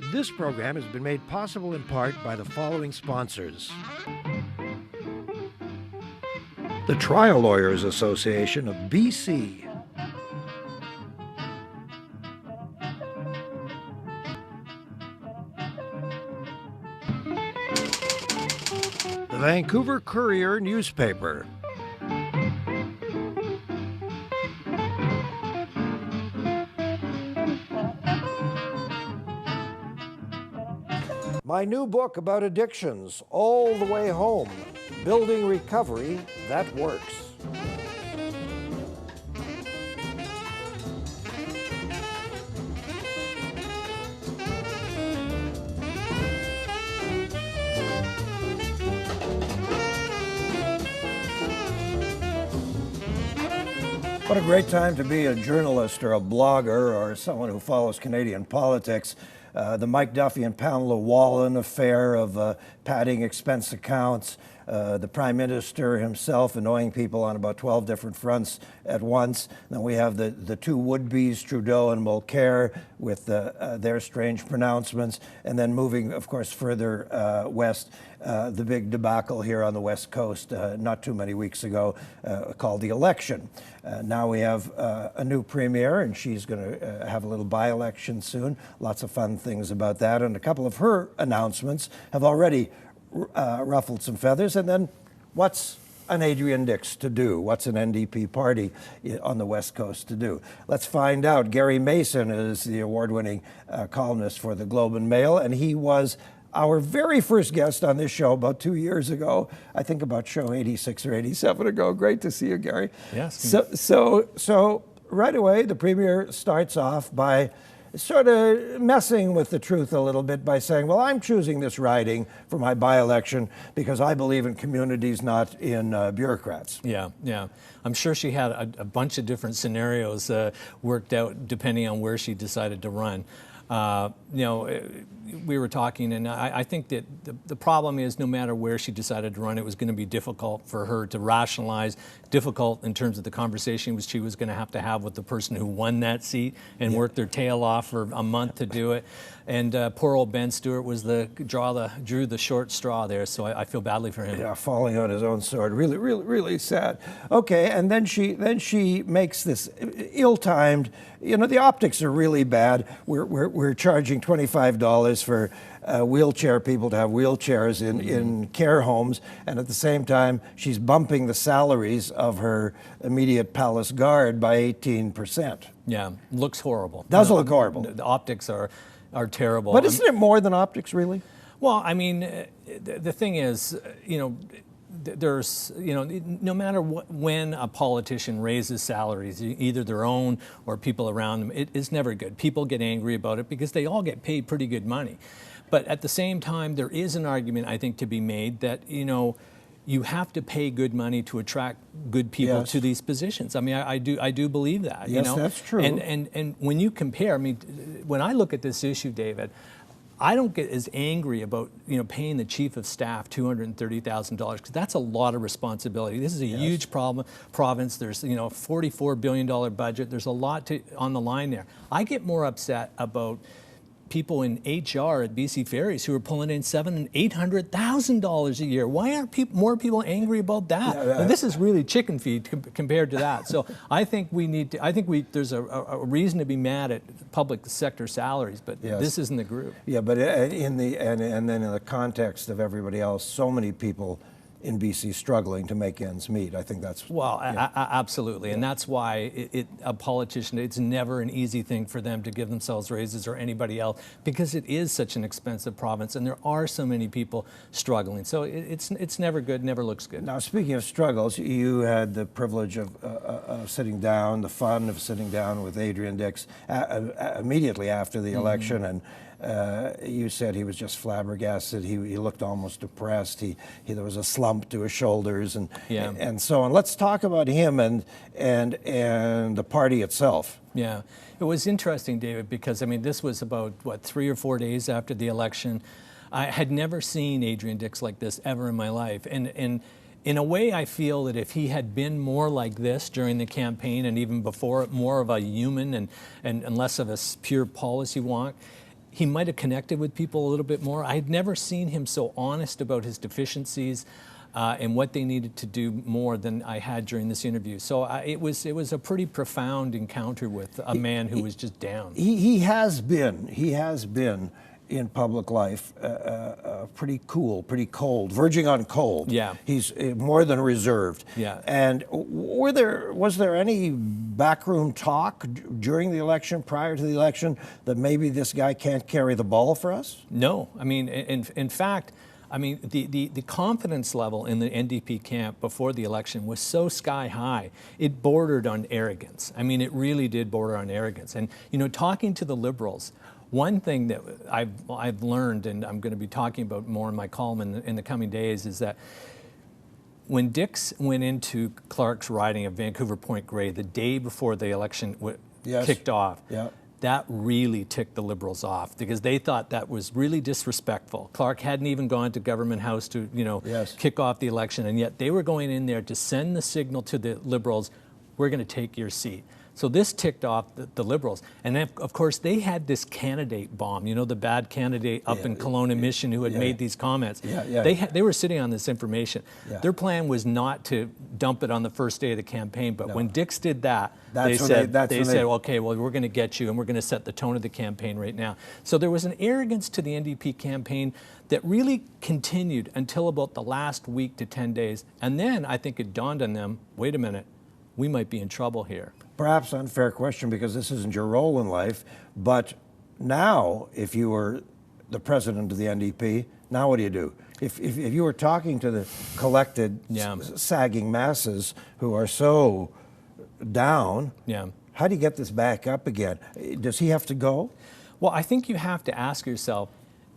This program has been made possible in part by the following sponsors. The Trial Lawyers Association of BC. The Vancouver Courier newspaper. My new book about addictions, All the Way Home, Building Recovery That Works. What a great time to be a journalist or a blogger or someone who follows Canadian politics. The Mike Duffy and Pamela Wallin affair of padding expense accounts, the Prime Minister himself annoying people on about 12 different fronts at once. Then we have the two would-bes, Trudeau and Mulcair, with their strange pronouncements. And then moving, of course, further west, the big debacle here on the West Coast not too many weeks ago called the election. Now we have a new premier, and she's going to have a little by-election soon. Lots of fun things about that. And a couple of her announcements have already ruffled some feathers. And then what's an Adrian Dix to do? What's an NDP party on the West Coast to do? Let's find out. Gary Mason is the award-winning columnist for the Globe and Mail, and he was our very first guest on this show about 2 years ago. I think about show 86 or 87 ago. Great to see you, Gary. Yes. So right away, the Premier starts off by sort of messing with the truth a little bit by saying, well, I'm choosing this riding for my by-election because I believe in communities, not in bureaucrats. Yeah. I'm sure she had a bunch of different scenarios worked out depending on where she decided to run. We were talking, and I think that the problem is no matter where she decided to run, it was going to be difficult for her to rationalize, difficult in terms of the conversation she was going to have with the person who won that seat and worked their tail off for a month to do it. And poor old Ben Stewart was drew the short straw there, so I feel badly for him. Yeah, falling on his own sword. Really, really, really sad. Okay, and then she makes this ill-timed. The optics are really bad. We're charging $25 for wheelchair people to have wheelchairs in care homes, and at the same time, she's bumping the salaries of her immediate palace guard by 18%. Yeah, looks horrible. Does look horrible. The optics are terrible. But isn't it more than optics, really? Well, I mean, the thing is, there's, no matter when a politician raises salaries, either their own or people around them, it is never good. People get angry about it because they all get paid pretty good money. But at the same time, there is an argument, I think, to be made that, you have to pay good money to attract good people to these positions. I mean, I do believe that. Yes, that's true. And when you compare, I mean, when I look at this issue, David, I don't get as angry about paying the chief of staff $230,000 because that's a lot of responsibility. This is a huge province. There's $44 billion budget. There's a lot on the line there. I get more upset about people in HR at BC Ferries who are pulling in $700,000 and $800,000 a year. Why aren't more people angry about that? And this is really chicken feed compared to that. So I think there's a reason to be mad at public sector salaries, but this isn't the group. Yeah, but and then in the context of everybody else, so many people in BC struggling to make ends meet. I think that's... Well, absolutely. And that's why a politician, it's never an easy thing for them to give themselves raises or anybody else because it is such an expensive province and there are so many people struggling. So it's never good, never looks good. Now, speaking of struggles, you had the privilege of sitting down, the fun of sitting down with Adrian Dix immediately after the election, and you said he was just flabbergasted. He looked almost depressed. There was a slump to his shoulders, and so on. Let's talk about him and the party itself. Yeah, it was interesting, David, because I mean this was about 3 or 4 days after the election. I had never seen Adrian Dix like this ever in my life, and in a way, I feel that if he had been more like this during the campaign and even before, more of a human and less of a pure policy wonk, he might have connected with people a little bit more. I had never seen him so honest about his deficiencies and what they needed to do more than I had during this interview. So it was a pretty profound encounter with a man who was just down. He has been in public life pretty cool, pretty cold, verging on cold. Yeah. He's more than reserved. Yeah. And was there any backroom talk during the election, prior to the election, that maybe this guy can't carry the ball for us? No. I mean, in fact, I mean, the confidence level in the NDP camp before the election was so sky high, it bordered on arrogance. I mean, it really did border on arrogance. And, you know, talking to the Liberals, one thing that I've learned, and I'm going to be talking about more in my column in the coming days, is that when Dix went into Clark's riding of Vancouver Point Grey the day before the election kicked off, that really ticked the Liberals off, because they thought that was really disrespectful. Clark hadn't even gone to Government House to, you know, kick off the election, and yet they were going in there to send the signal to the Liberals, we're going to take your seat. So this ticked off the Liberals. And then, of course, they had this candidate bomb, you know, the bad candidate up in Kelowna Mission who had made these comments. They were sitting on this information. Their plan was not to dump it on the first day of the campaign, but when Dix did that, they said, okay, well, we're going to get you, and we're going to set the tone of the campaign right now. So there was an arrogance to the NDP campaign that really continued until about the last week to 10 days. And then I think it dawned on them, wait a minute, we might be in trouble here. Perhaps unfair question, because this isn't your role in life, but now, if you were the president of the NDP, now what do? If you were talking to the collected, sagging masses who are so down, how do you get this back up again? Does he have to go? Well, I think you have to ask yourself,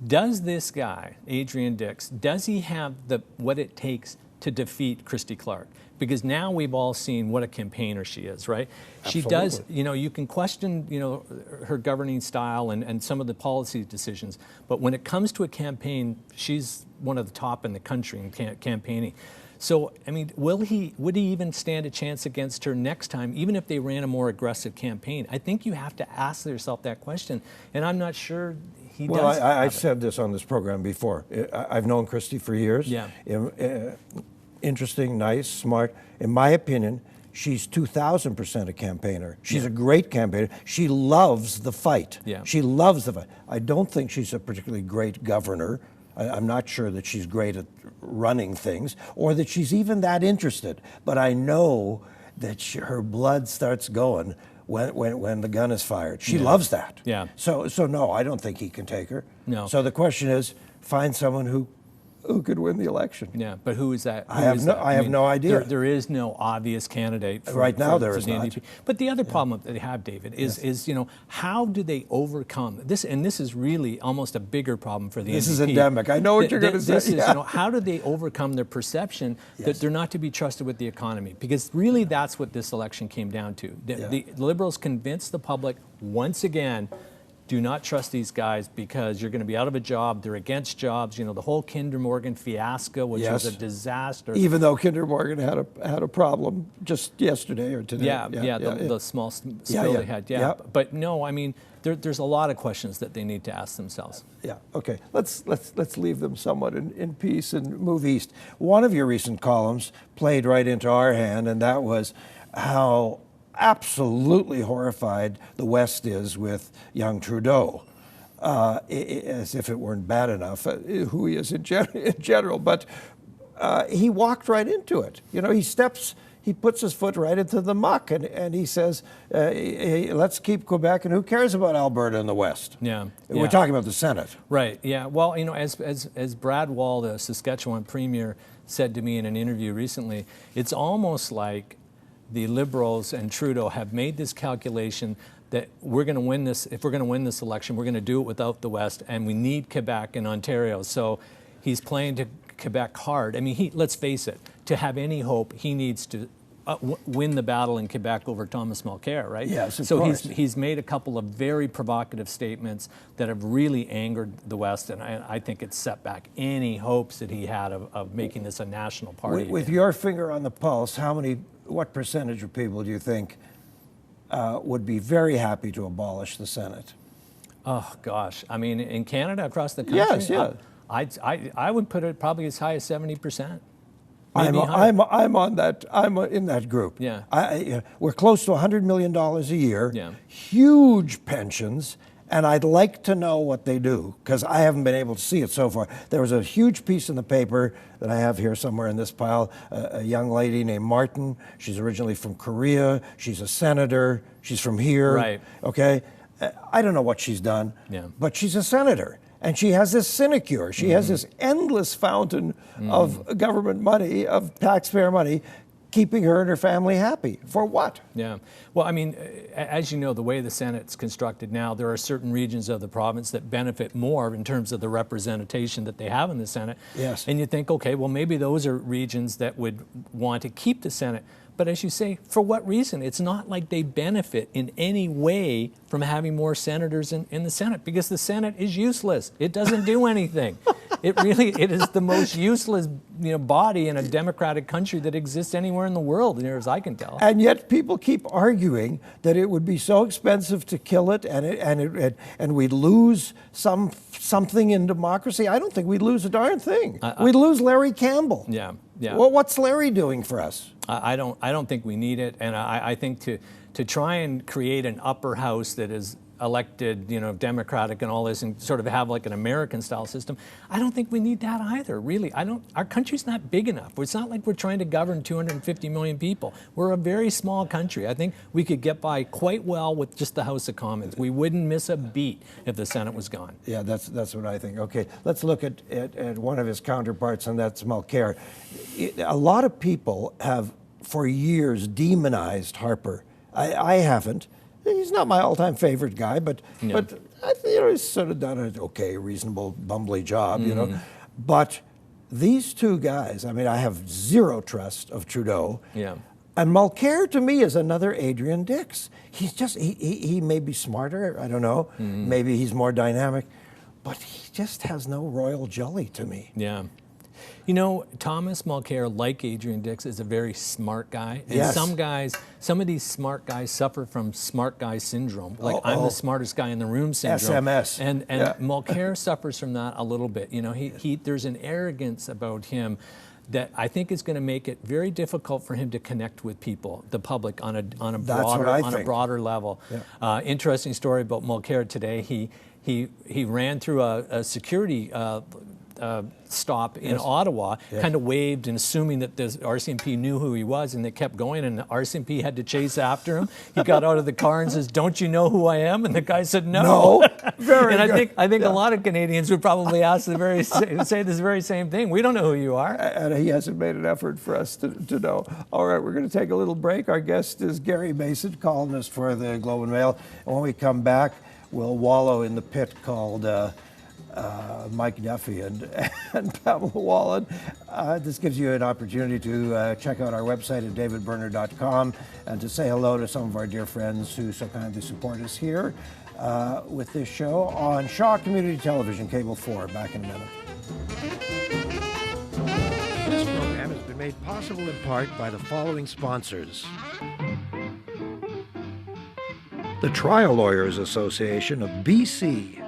does this guy, Adrian Dix, does he have what it takes to defeat Christie Clark? Because now we've all seen what a campaigner she is, right? Absolutely. She does, you know, you can question, you know, her governing style and some of the policy decisions, but when it comes to a campaign, she's one of the top in the country in campaigning. So, I mean, would he even stand a chance against her next time, even if they ran a more aggressive campaign? I think you have to ask yourself that question, and I'm not sure he does. Well, I said this on this program before. I've known Christie for years. Interesting, nice, smart. In my opinion, she's 2,000% a campaigner. She's a great campaigner. She loves the fight. She loves the fight. I don't think she's a particularly great governor. I'm not sure that she's great at running things, or that she's even that interested. But I know that her blood starts going when the gun is fired. She loves that. So no, I don't think he can take her. No. So the question is, find someone who could win the election. But who is that? I have no idea. There is no obvious candidate for, right now. There for is the not. NDP. But the other problem that they have, David, is you know, how do they overcome this? And this is really almost a bigger problem for the NDP. This is endemic. I know what you're going to say. This is, you know, how do they overcome their perception that they're not to be trusted with the economy? Because really, that's what this election came down to. The Liberals convinced the public once again, do not trust these guys because you're going to be out of a job. They're against jobs. You know, the whole Kinder Morgan fiasco, which was a disaster. Even though Kinder Morgan had a problem just yesterday or today. The small spill they had. But no, I mean, there's a lot of questions that they need to ask themselves. Okay. Let's leave them somewhat in peace and move east. One of your recent columns played right into our hand, and that was how absolutely horrified the West is with young Trudeau, as if it weren't bad enough, who he is in general. But he walked right into it. You know, he puts his foot right into the muck, and he says, hey, let's keep Quebec, and who cares about Alberta and the West? We're talking about the Senate. Right, Well, you know, as Brad Wall, the Saskatchewan Premier, said to me in an interview recently, it's almost like the Liberals and Trudeau have made this calculation that we're going to win this. If we're going to win this election, we're going to do it without the West, and we need Quebec and Ontario. So he's playing to Quebec hard. I mean, let's face it, to have any hope, he needs to win the battle in Quebec over Thomas Mulcair, right? Yes, of so course. he's made a couple of very provocative statements that have really angered the West, and I think it's set back any hopes that he had of making this a national party. With your finger on the pulse, what percentage of people do you think would be very happy to abolish the Senate? Oh gosh, I mean, in Canada, across the country, Yes, yeah. I would put it probably as high as 70%. I'm Maybe higher. on that. I'm in that group. Yeah. We're close to $100 million a year. Yeah. Huge pensions, and I'd like to know what they do because I haven't been able to see it so far. There was a huge piece in the paper that I have here somewhere in this pile. A young lady named Martin. She's originally from Korea. She's a senator. She's from here. Right. Okay. I don't know what she's done. Yeah. But she's a senator. And she has this sinecure. She has this endless fountain of government money, of taxpayer money, keeping her and her family happy. For what? Yeah. Well, I mean, as you know, the way the Senate's constructed now, there are certain regions of the province that benefit more in terms of the representation that they have in the Senate. Yes. And you think, okay, well, maybe those are regions that would want to keep the Senate. But as you say, for what reason? It's not like they benefit in any way from having more senators in the Senate, because the Senate is useless. It doesn't do anything. It is the most useless, body in a democratic country that exists anywhere in the world, as near as I can tell. And yet people keep arguing that it would be so expensive to kill it, and we'd lose something in democracy. I don't think we'd lose a darn thing. We'd lose Larry Campbell. Yeah, yeah. Well, what's Larry doing for us? I don't think we need it, and I think to try and create an upper house that is elected, democratic and all this, and sort of have like an American style system, I don't think we need that either, really. Our country's not big enough. It's not like we're trying to govern 250 million people. We're a very small country. I think we could get by quite well with just the House of Commons. We wouldn't miss a beat if the Senate was gone. Yeah, that's what I think. Okay, let's look at one of his counterparts, and that's Mulcair. A lot of people have, for years, demonized Harper. I haven't. He's not my all-time favorite guy, but I think, he's sort of done an okay, reasonable, bumbly job, But these two guys, I mean, I have zero trust of Trudeau. Yeah. And Mulcair, to me, is another Adrian Dix. He's just, he may be smarter, I don't know. Maybe he's more dynamic, but he just has no royal jelly to me. Yeah. Thomas Mulcair, like Adrian Dix, is a very smart guy. And Yes. some of these smart guys suffer from smart guy syndrome, like I'm the smartest guy in the room syndrome. SMS. And Yeah. Mulcair suffers from that a little bit. There's an arrogance about him that I think is going to make it very difficult for him to connect with people, the public, on a broader level. Yeah. Interesting story about Mulcair today. He ran through a security stop in Ottawa, kind of waved and assuming that the RCMP knew who he was, and they kept going, and the RCMP had to chase after him. He got out of the car and says, "Don't you know who I am?" And the guy said, "No." Very and good. I think a lot of Canadians would probably say this very same thing. We don't know who you are. And he hasn't made an effort for us to know. All right, we're going to take a little break. Our guest is Gary Mason, columnist for the Globe and Mail. And when we come back, we'll wallow in the pit called Mike Duffy and Pamela Wallin. This gives you an opportunity to check out our website at davidberner.com and to say hello to some of our dear friends who so kindly support us here with this show on Shaw Community Television, Cable 4. Back in a minute. This program has been made possible in part by the following sponsors. The Trial Lawyers Association of BC.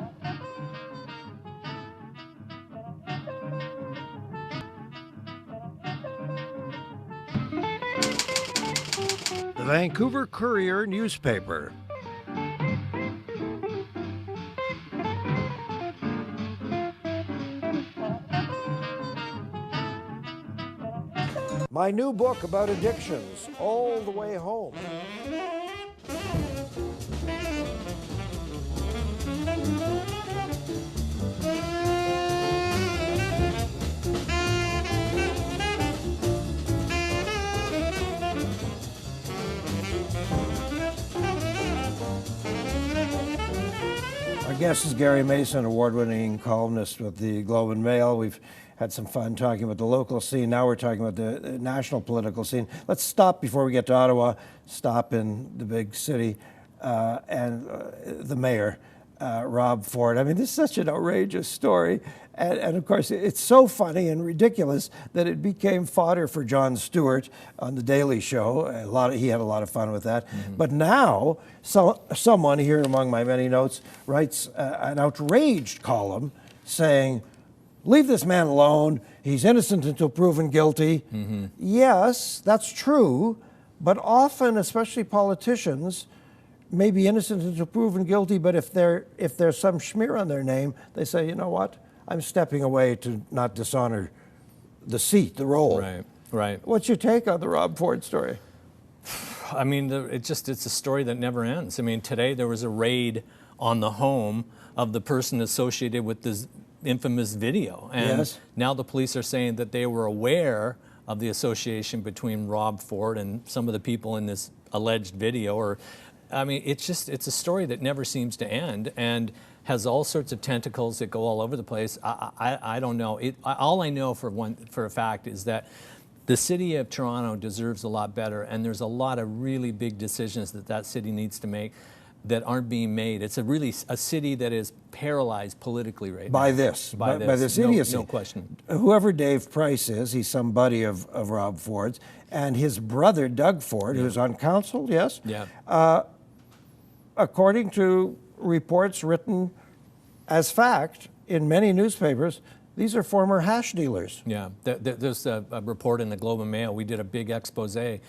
The Vancouver Courier newspaper. My new book about addictions, All the Way Home. Our guest is Gary Mason, award-winning columnist with the Globe and Mail. We've had some fun talking about the local scene. Now we're talking about the national political scene. Let's stop before we get to Ottawa, stop in the big city, and the mayor. Rob Ford. I mean, this is such an outrageous story. And of course, it's so funny and ridiculous that it became fodder for Jon Stewart on The Daily Show. He had a lot of fun with that. But now, someone here among my many notes writes an outraged column saying, leave this man alone. He's innocent until proven guilty. Yes, that's true. But often, especially politicians, may be innocent until proven guilty, but if there's some smear on their name, they say, you know what? I'm stepping away to not dishonor the seat, the role. Right, right. What's your take on the Rob Ford story? I mean, it's a story that never ends. I mean, today there was a raid on the home of the person associated with this infamous video. And now the police are saying that they were aware of the association between Rob Ford and some of the people in this alleged video. I mean, it's a story that never seems to end and has all sorts of tentacles that go all over the place. I don't know. All I know for a fact is that the city of Toronto deserves a lot better, and there's a lot of really big decisions that city needs to make that aren't being made. It's a city that is paralyzed politically right now. By this idiocy. No question. Whoever Dave Price is, he's some buddy of Rob Ford's, and his brother, Doug Ford, who's on council, yes? Yeah. According to reports written as fact in many newspapers, these are former hash dealers. Yeah, there's a report in the Globe and Mail. We did a big expose on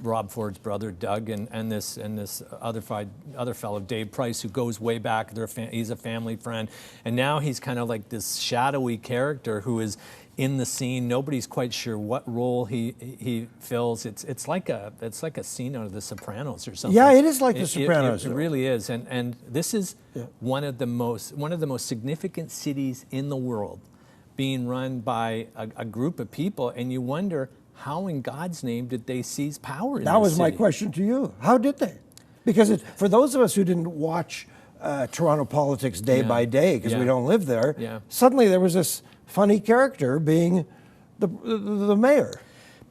Rob Ford's brother Doug and this other fellow Dave Price, who goes way back. He's a family friend, and now he's kind of like this shadowy character who is in the scene. Nobody's quite sure what role he fills. It's like a scene out of The Sopranos or something. Yeah, it is like The Sopranos. It really is, and this is one of the most significant cities in the world, being run by a group of people, and you wonder how in God's name did they seize power in this city? That was my question to you. How did they? Because for those of us who didn't watch Toronto politics day by day, because we don't live there, suddenly there was this funny character being the mayor.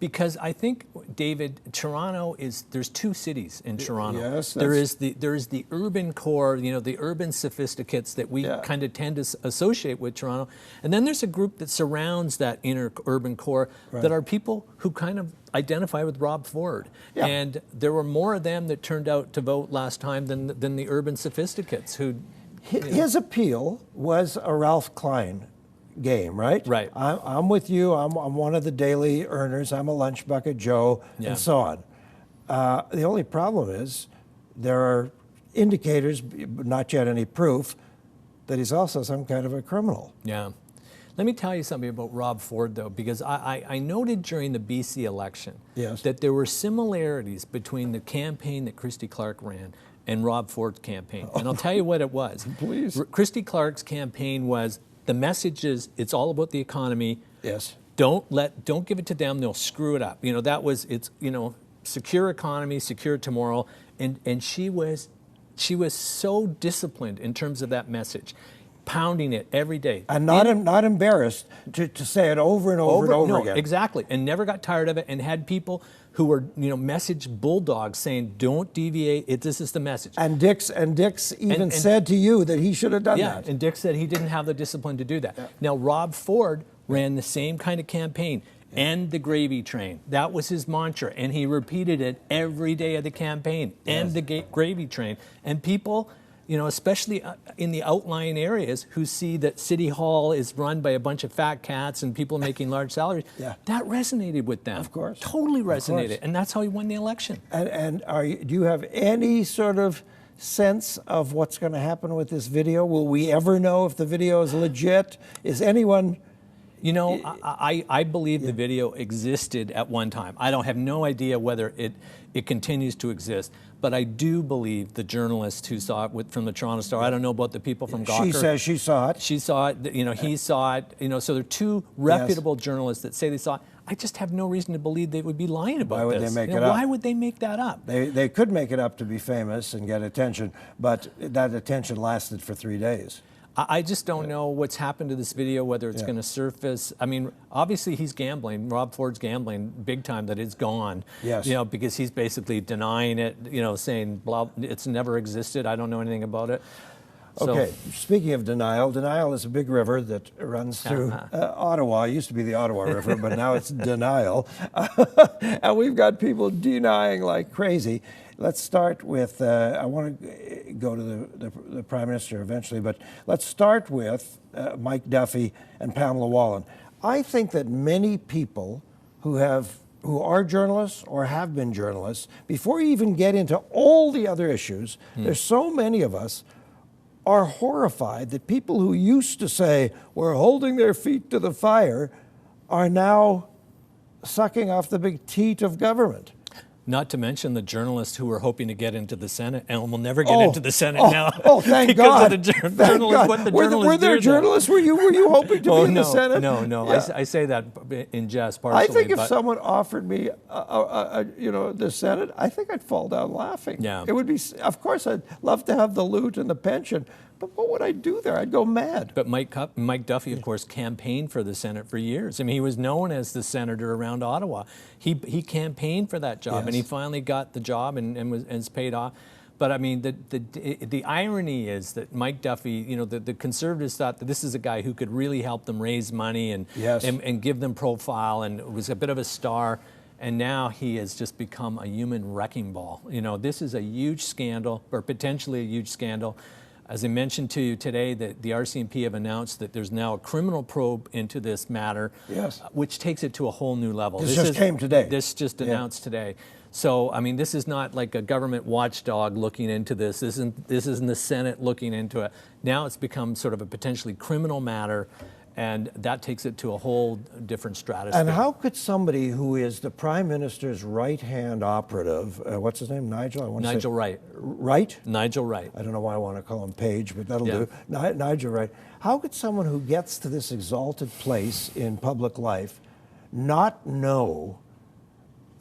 Because I think, David, there's two cities in Toronto. Yes, there is the urban core, the urban sophisticates that we kind of tend to associate with Toronto. And then there's a group that surrounds that inner urban core that are people who kind of identify with Rob Ford. Yeah. And there were more of them that turned out to vote last time than the urban sophisticates who... His appeal was a Ralph Klein game, right? Right. I'm with you. I'm one of the daily earners. I'm a lunch bucket Joe, and so on. The only problem is there are indicators, but not yet any proof, that he's also some kind of a criminal. Yeah. Let me tell you something about Rob Ford, though, because I noted during the BC election that there were similarities between the campaign that Christie Clark ran and Rob Ford's campaign. And I'll tell you what it was. Please. Christie Clark's campaign was, the message is, it's all about the economy. Yes. Don't give it to them, they'll screw it up. It's secure economy, secure tomorrow. And she was so disciplined in terms of that message, pounding it every day. And not embarrassed to say it over and over again. Exactly. And never got tired of it, and had people who were, message bulldogs saying, don't deviate, this is the message. And Dix even said to you that he should have done that. Yeah, and Dix said he didn't have the discipline to do that. Yeah. Now, Rob Ford ran the same kind of campaign, end the gravy train. That was his mantra, and he repeated it every day of the campaign, end the gravy train. And people, especially in the outlying areas who see that City Hall is run by a bunch of fat cats and people making large salaries, that resonated with them. Of course. Totally resonated. And that's how he won the election. And do you have any sort of sense of what's going to happen with this video? Will we ever know if the video is legit? Is anyone... I believe the video existed at one time. I don't have no idea whether it continues to exist, but I do believe the journalist who saw it from the Toronto Star. I don't know about the people from Gawker. She says she saw it. She saw it. He saw it. So there are two reputable journalists that say they saw it. I just have no reason to believe they would be lying about this. Why would they make it up? Why would they make that up? They could make it up to be famous and get attention, but that attention lasted for 3 days. I just don't know what's happened to this video, whether it's going to surface. I mean, obviously he's gambling. Rob Ford's gambling big time that it's gone. Yes. You know, because he's basically denying it, you know, saying, blah, it's never existed. I don't know anything about it. So, okay, speaking of denial, Denial is a big river that runs through Ottawa. It used to be the Ottawa River, but now it's Denial. And we've got people denying like crazy. Let's start with, I want to go to the Prime Minister eventually, but let's start with Mike Duffy and Pamela Wallin. I think that many people who are journalists or have been journalists, before you even get into all the other issues, there's so many of us are horrified that people who used to say we're holding their feet to the fire are now sucking off the big teat of government. not to mention the journalists who were hoping to get into the Senate and will never get into the Senate now. Oh, thank because God! Of the Thank journalists, God. what the Were journalists there did journalists? Were you hoping to be in the Senate? No. Yeah. I say that in jest, partially. I think if someone offered me, the Senate, I think I'd fall down laughing. Yeah. It would be. Of course, I'd love to have the loot and the pension, but what would I do there? I'd go mad. But Mike Duffy, of course, campaigned for the Senate for years. I mean, he was known as the senator around Ottawa. He campaigned for that job, and he finally got the job and is paid off. But I mean, the irony is that Mike Duffy, the Conservatives thought that this is a guy who could really help them raise money and give them profile, and was a bit of a star. And now he has just become a human wrecking ball. This is a huge scandal, or potentially a huge scandal. As I mentioned to you today, that the RCMP have announced that there's now a criminal probe into this matter, which takes it to a whole new level. This just came today. This just announced today. So, I mean, this is not like a government watchdog looking into this. This isn't the Senate looking into it. Now it's become sort of a potentially criminal matter, and that takes it to a whole different stratosphere. And how could somebody who is the Prime Minister's right-hand operative, what's his name, Nigel? Nigel Wright. Wright? Nigel Wright. I don't know why I want to call him Page, but that'll do. Nigel Wright. How could someone who gets to this exalted place in public life not know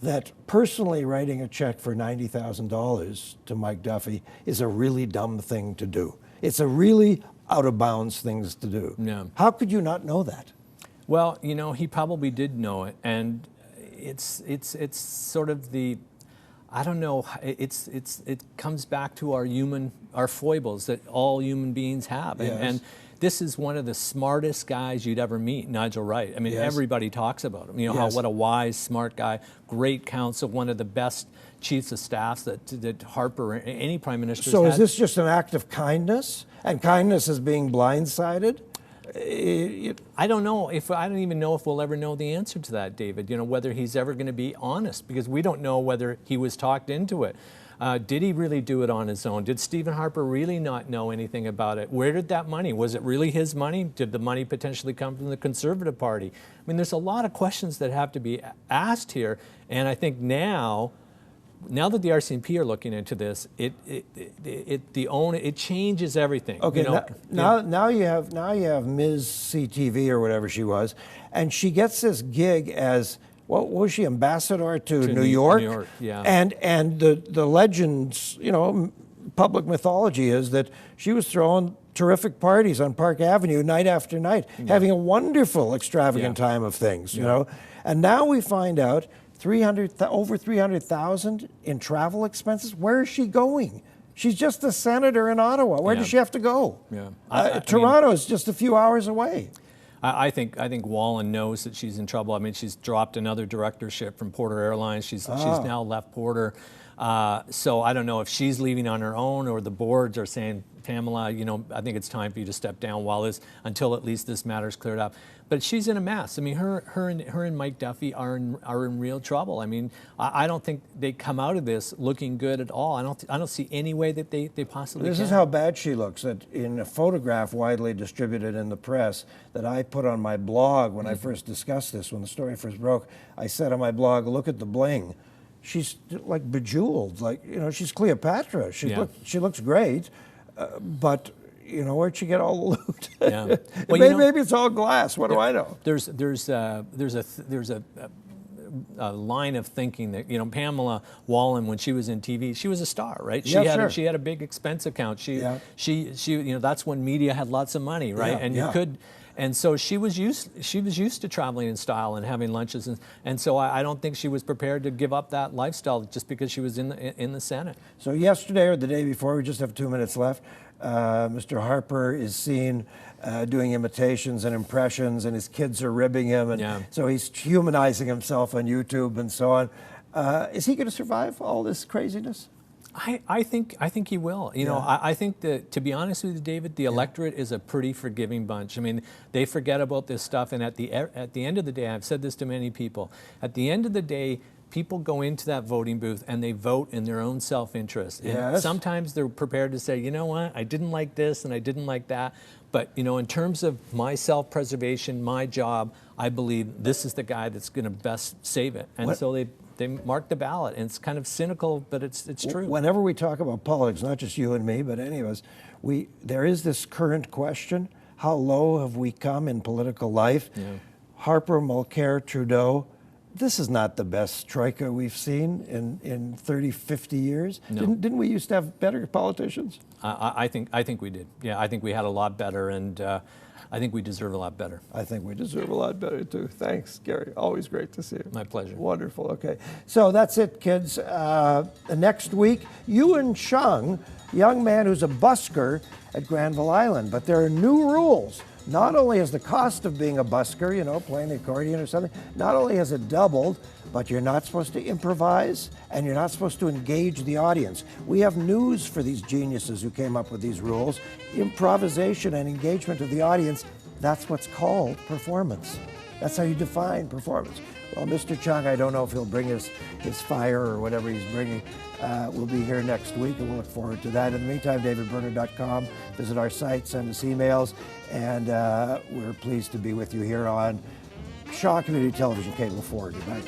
that personally writing a check for $90,000 to Mike Duffy is a really dumb thing to do? It's a really out-of-bounds things to do. Yeah. How could you not know that? Well, he probably did know it, and it's sort of the, I don't know, it comes back to our foibles that all human beings have, and this is one of the smartest guys you'd ever meet, Nigel Wright. I mean, everybody talks about him. What a wise, smart guy, great counsel, one of the best chiefs of staffs that Harper or any prime minister has had. So is this just an act of kindness? And kindness is being blindsided? I don't know. I don't even know if we'll ever know the answer to that, David. Whether he's ever going to be honest, because we don't know whether he was talked into it. Did he really do it on his own? Did Stephen Harper really not know anything about it? Where did that money? Was it really his money? Did the money potentially come from the Conservative Party? I mean, there's a lot of questions that have to be asked here, and I think now that the RCMP are looking into this, it changes everything. Okay, now you have Ms. CTV or whatever she was, and she gets this gig as, what was she, ambassador to New York? New York, yeah. And the legends, public mythology is that she was throwing terrific parties on Park Avenue night after night, having a wonderful, extravagant time of things, And now we find out over $300,000 in travel expenses. Where is she going? She's just a senator in Ottawa. Where does she have to go? Yeah. Toronto is just a few hours away. I think Wallin knows that she's in trouble. I mean, she's dropped another directorship from Porter Airlines. She's now left Porter. So I don't know if she's leaving on her own or the boards are saying, Pamela, I think it's time for you to step down until at least this matter's cleared up. But she's in a mess. I mean, her and Mike Duffy are in real trouble. I mean, I don't think they come out of this looking good at all. I don't see any way that they possibly can. This is how bad she looks. That in a photograph widely distributed in the press that I put on my blog when I first discussed this, when the story first broke, I said on my blog, look at the bling. She's like bejeweled, she's Cleopatra. She looks great, but where'd she get all the loot? Yeah. Well, maybe it's all glass. What do I know? There's a line of thinking that, Pamela Wallin, when she was in TV, she was a star, right? She had a big expense account. She that's when media had lots of money, right? And so she was used to traveling in style and having lunches, and so I don't think she was prepared to give up that lifestyle just because she was in the Senate. So yesterday or the day before, we just have 2 minutes left, Mr. Harper is seen doing imitations and impressions, and his kids are ribbing him, and so he's humanizing himself on YouTube and so on. Is he going to survive all this craziness? I think he will. I think that, to be honest with you, David, the electorate is a pretty forgiving bunch. I mean, they forget about this stuff, and at the end of the day, I've said this to many people, at the end of the day, people go into that voting booth and they vote in their own self-interest. And sometimes they're prepared to say, you know what, I didn't like this and I didn't like that. But, in terms of my self-preservation, my job, I believe this is the guy that's going to best save it. And so they mark the ballot, and it's kind of cynical, but it's true. Whenever we talk about politics, not just you and me, but any of us, there is this current question: how low have we come in political life? Harper, Mulcair, Trudeau. This is not the best troika we've seen in 30, 50 years. No. Didn't we used to have better politicians? I think we did. Yeah, I think we had a lot better, and I think we deserve a lot better. I think we deserve a lot better, too. Thanks, Gary. Always great to see you. My pleasure. Wonderful. Okay. So that's it, kids. Next week, Ewan Chung, young man who's a busker at Granville Island. But there are new rules. Not only has the cost of being a busker, playing the accordion or something, not only has it doubled, but you're not supposed to improvise and you're not supposed to engage the audience. We have news for these geniuses who came up with these rules. Improvisation and engagement of the audience, that's what's called performance. That's how you define performance. Well, Mr. Chung, I don't know if he'll bring his fire or whatever he's bringing. We'll be here next week, and we'll look forward to that. In the meantime, davidberner.com. Visit our site, send us emails, and we're pleased to be with you here on Shaw Community Television, Cable 4. Good night.